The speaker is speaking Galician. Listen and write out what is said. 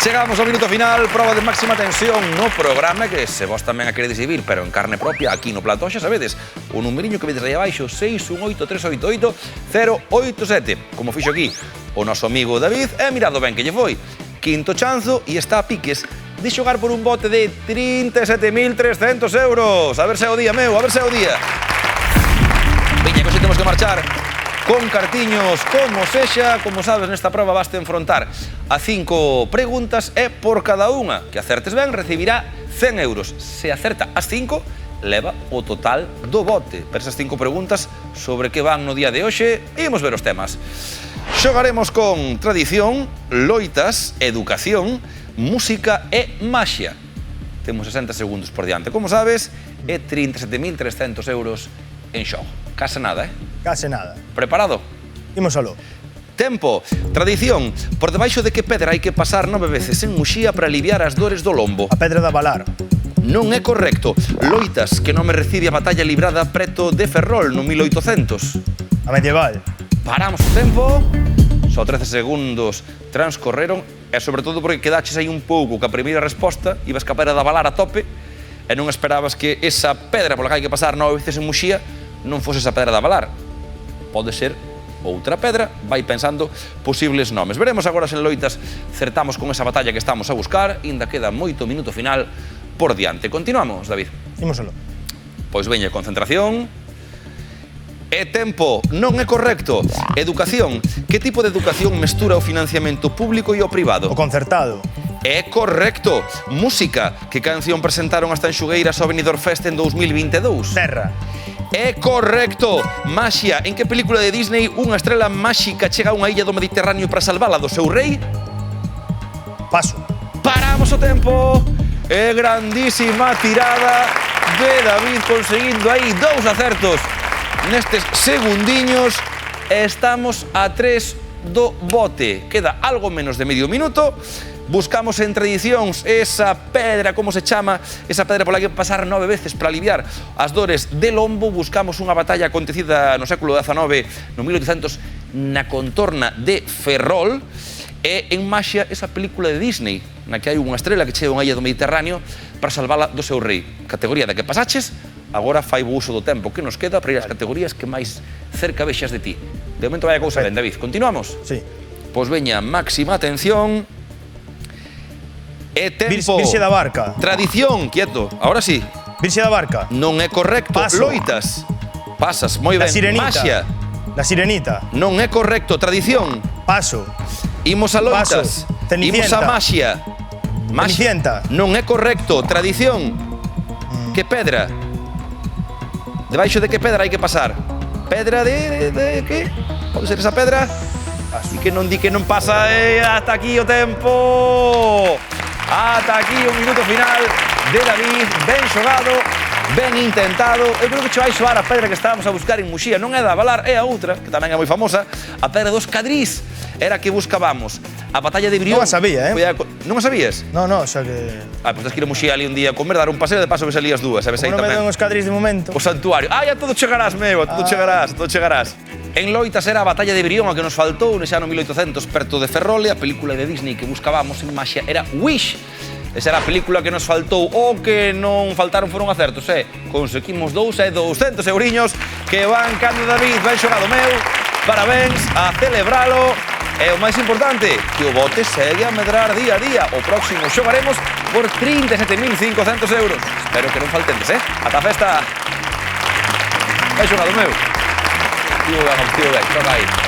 Chegamos ao minuto final, proba de máxima tensión no programa, que se vos tamén a queredes vivir, pero en carne propia, aquí no plató, xa sabedes, o numeriño que vedes aí abaixo, 618-388-087, como fixo aquí o noso amigo David, e mirado ben que lle foi. Quinto chanzo e está a piques de xogar por un bote de 37.300 euros. A ver se é o día, meu, a ver se é o día. Viña, que hoxe temos que marchar con cartiños, como sexa, como sabes, nesta proba baste enfrontar a 5 preguntas e por cada unha que acertes ben recibirá 100 euros. Se acerta as 5, leva o total do bote. Per esas 5 preguntas sobre que van no día de hoxe, imos ver os temas. Xogaremos con tradición, loitas, educación, música e maxia. Temos 60 segundos por diante, como sabes, e 37.300 euros en xogo. Case nada, Case nada. Preparado? Imos aló. Tempo. Tradición. Por debaixo de que pedra hai que pasar 9 veces en Muxía para aliviar as dores do lombo? A Pedra da Valar. Non é correcto. Loitas. Que nome recibe a batalla librada preto de Ferrol no 1800? A medieval. Paramos o tempo. Só 13 segundos transcorreron e sobre todo porque quedaches aí un pouco que a primeira resposta ibas ca Pedra da Valar a tope e non esperabas que esa pedra pola que hai que pasar 9 veces en Muxía non fose esa Pedra da Valar. Pode ser outra pedra, vai pensando posibles nomes. Veremos agora se en loitas certamos con esa batalla que estamos a buscar, ainda queda moito minuto final por diante. Continuamos, David. Imos aló. Pois veña, concentración. E tempo, non é correcto. Educación, que tipo de educación mestura o financiamento público e o privado? O concertado. É correcto. Música, que canción presentaron as Tanxugueiras ao Benidorm Fest en 2022? Terra. É correcto. Maxia, en que película de Disney unha estrela máxica chega a unha illa do Mediterráneo para salvala do seu rei? Paso. Paramos o tempo. É grandísima tirada de David conseguindo aí 2 acertos nestes segundiños. Estamos a 3 do bote. Queda algo menos de medio minuto. Buscamos en tradicións esa pedra, como se chama, esa pedra pola que pasar 9 veces para aliviar as dores de lombo. Buscamos unha batalla acontecida no século XIX, no 1800, na contorna de Ferrol. E en Maxia, esa película de Disney, na que hai unha estrela que chega a unha illa do Mediterráneo para salvala do seu rei. Categoría da que pasaches, agora fai bo uso do tempo que nos queda para ir ás categorías que máis cerca vexas de ti. De momento vai a cousa ben, David. Continuamos? Sí. Pois veña, máxima atención. E tempo. Virxe da Barca. Tradición, quieto. Ahora sí. Virxe da Barca. Non é correcto. Paso. Loitas. Pasas, moi ben. La Sirenita. Maxia. La Sirenita. Non é correcto. Tradición. Paso. Imos a loitas. Paso. Cenicienta. Imos a maxia. Cenicienta. Non é correcto. Tradición. Que pedra? Debaixo de que pedra hai que pasar? Pedra de que? Pode ser esa pedra? E que non di que non pasa, ata aquí o tempo. Ata aquí o minuto final de David. Ben xogado, ben intentado. Eu creo que che vai xoar a pedra que estábamos a buscar en Muxía. Non é da Valar, é a outra, que tamén é moi famosa, a pedra dos Cadrís. Era a que buscábamos. A batalla de Brión. Non a sabía, Non a sabías? No, xa que... Pois tens que ir a Muxía ali un día a comer, dar un paseo, de paso ves ali as dúas, sabes aí Como non me tamén. den os Cadrís de momento. O santuario. A todo chegarás, meu, a todo chegarás, a todo chegarás. En loitas era a batalla de Brión, a que nos faltou xa no 1800, perto de Ferrol, e a película de Disney que buscábamos en Maxia era Wish. Esa era a película que nos faltou. O que non faltaron foron acertos, conseguimos 2 e 200 euriños que van cando David. Ben xogado, meu. Parabéns, a celebralo. E o máis importante, que o bote segue a medrar día a día. O próximo xogaremos por 37.500 euros. Espero que non faltentes, Ata a festa. Ben xogado, meu. Tío ben, xoga aí.